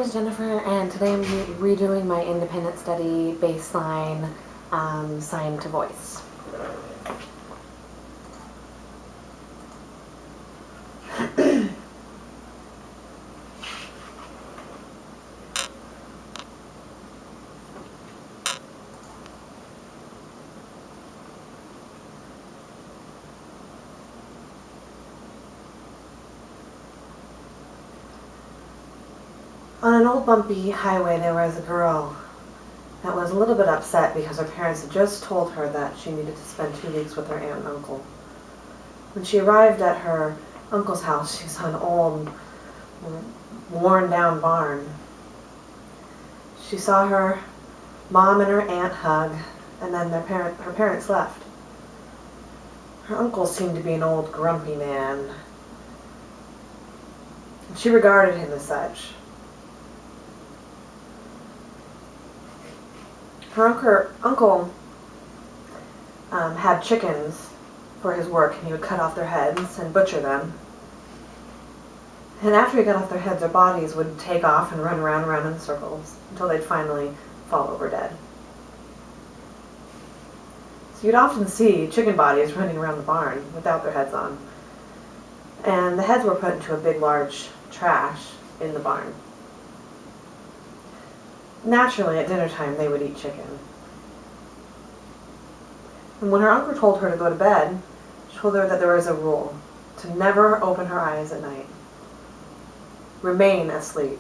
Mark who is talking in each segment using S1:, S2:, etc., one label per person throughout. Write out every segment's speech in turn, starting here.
S1: name is Jennifer, and today I'm redoing my independent study baseline sign to voice. On an old bumpy highway, there was a girl that was a little bit upset because her parents had just told her that she needed to spend 2 weeks with her aunt and uncle. When she arrived at her uncle's house, she saw an old, worn-down barn. She saw her mom and her aunt hug, and then her parents left. Her uncle seemed to be an old, grumpy man. She regarded him as such. Her uncle had chickens for his work, and he would cut off their heads and butcher them. And after he cut off their heads, their bodies would take off and run around and around in circles until they'd finally fall over dead. So you'd often see chicken bodies running around the barn without their heads on. And the heads were put into a big, large trash in the barn. Naturally, at dinner time, they would eat chicken. And when her uncle told her to go to bed, she told her that there was a rule to never open her eyes at night. Remain asleep.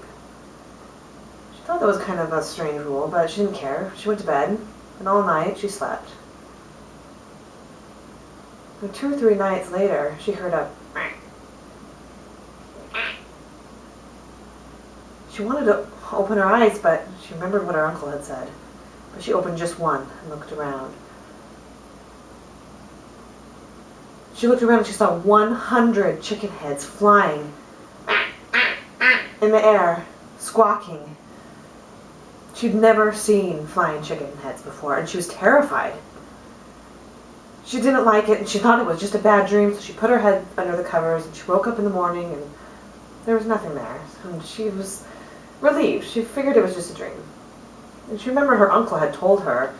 S1: She thought that was kind of a strange rule, but she didn't care. She went to bed, and all night she slept. And 2 or 3 nights later, she heard a She wanted to open her eyes, but she remembered what her uncle had said. But she opened just one and looked around. She looked around and she saw 100 chicken heads flying in the air, squawking. She'd never seen flying chicken heads before, and she was terrified. She didn't like it, and she thought it was just a bad dream, so she put her head under the covers, and she woke up in the morning, and there was nothing there. And she was relieved. She figured it was just a dream. And she remembered her uncle had told her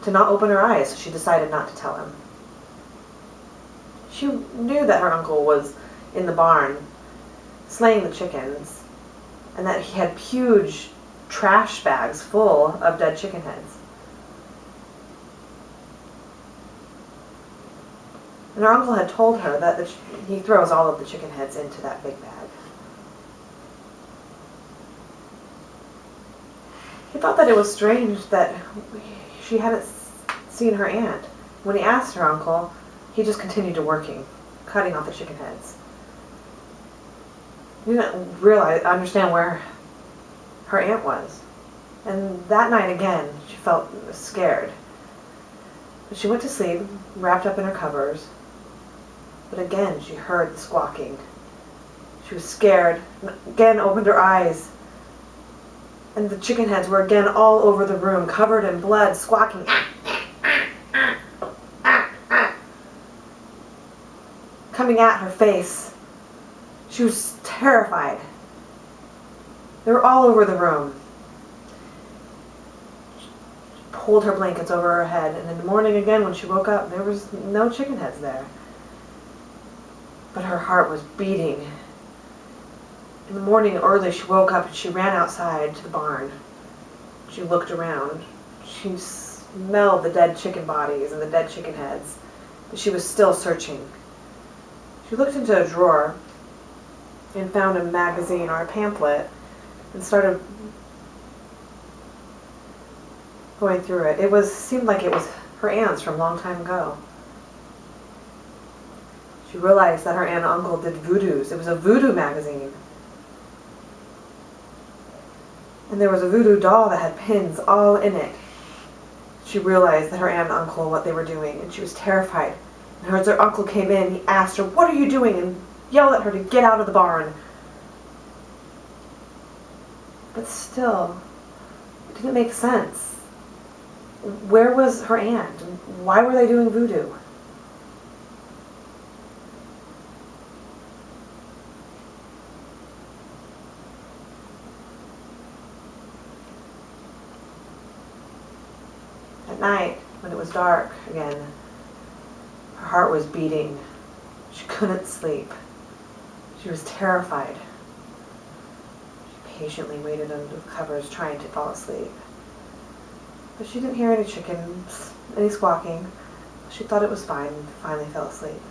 S1: to not open her eyes, so she decided not to tell him. She knew that her uncle was in the barn slaying the chickens, and that he had huge trash bags full of dead chicken heads. And her uncle had told her that he throws all of the chicken heads into that big bag. He thought that it was strange that she hadn't seen her aunt. When he asked her uncle, he just continued to working, cutting off the chicken heads. He didn't understand where her aunt was. And that night again, she felt scared. She went to sleep, wrapped up in her covers. But again, she heard the squawking. She was scared, and again opened her eyes. And the chicken heads were again all over the room, covered in blood, squawking. Coming at her face. She was terrified. They were all over the room. She pulled her blankets over her head, and in the morning again when she woke up, there was no chicken heads there. But her heart was beating. In the morning early, she woke up and she ran outside to the barn. She looked around. She smelled the dead chicken bodies and the dead chicken heads, but she was still searching. She looked into a drawer and found a magazine or a pamphlet and started going through it. It seemed like it was her aunt's from a long time ago. She realized that her aunt and uncle did voodoos. It was a voodoo magazine. And there was a voodoo doll that had pins all in it. She realized that her aunt and uncle, what they were doing, and she was terrified. And as her uncle came in, he asked her, "What are you doing?" and yelled at her to get out of the barn. But still, it didn't make sense. Where was her aunt? Why were they doing voodoo? At night, when it was dark again, her heart was beating. She couldn't sleep. She was terrified. She patiently waited under the covers, trying to fall asleep. But she didn't hear any chickens, any squawking. She thought it was fine and finally fell asleep.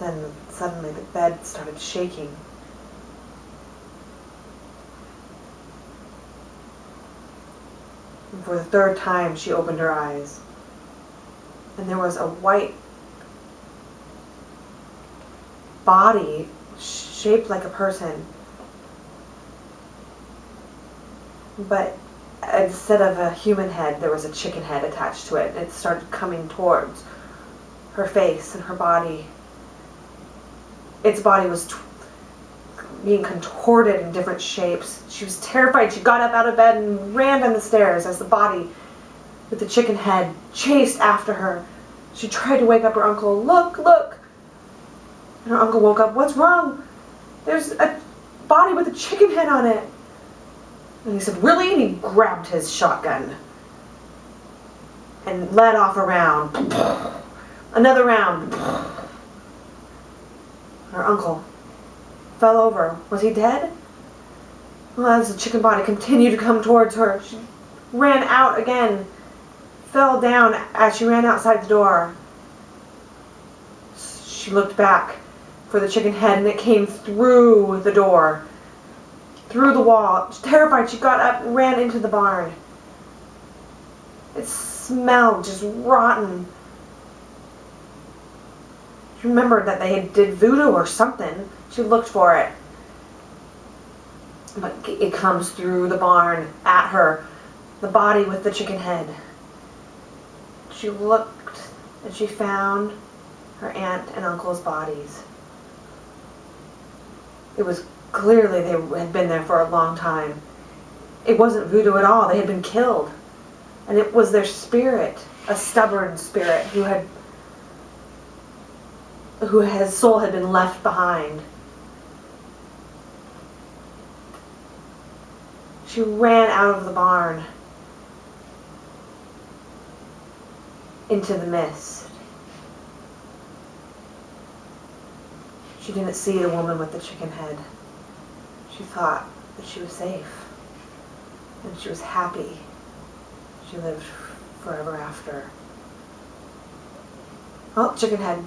S1: Then suddenly the bed started shaking. And for the third time, she opened her eyes. And there was a white body shaped like a person. But instead of a human head, there was a chicken head attached to it. And it started coming towards her face and her body. Its body was being contorted in different shapes. She was terrified. She got up out of bed and ran down the stairs as the body with the chicken head chased after her. She tried to wake up her uncle. Look, look! And her uncle woke up. What's wrong? There's a body with a chicken head on it. And he said, really? And he grabbed his shotgun and let off a round. Another round. Her uncle fell over. Was he dead? Well, as the chicken body continued to come towards her, she ran out again, fell down as she ran outside the door. She looked back for the chicken head, and it came through the door, through the wall. Terrified, she got up and ran into the barn. It smelled just rotten. She remembered that they did voodoo or something. She looked for it. But it comes through the barn at her, the body with the chicken head. She looked and she found her aunt and uncle's bodies. It was clearly they had been there for a long time. It wasn't voodoo at all. They had been killed. And it was their spirit, a stubborn spirit his soul had been left behind. She ran out of the barn into the mist. She didn't see the woman with the chicken head. She thought that she was safe, and she was happy. She lived forever after. Oh, chicken head.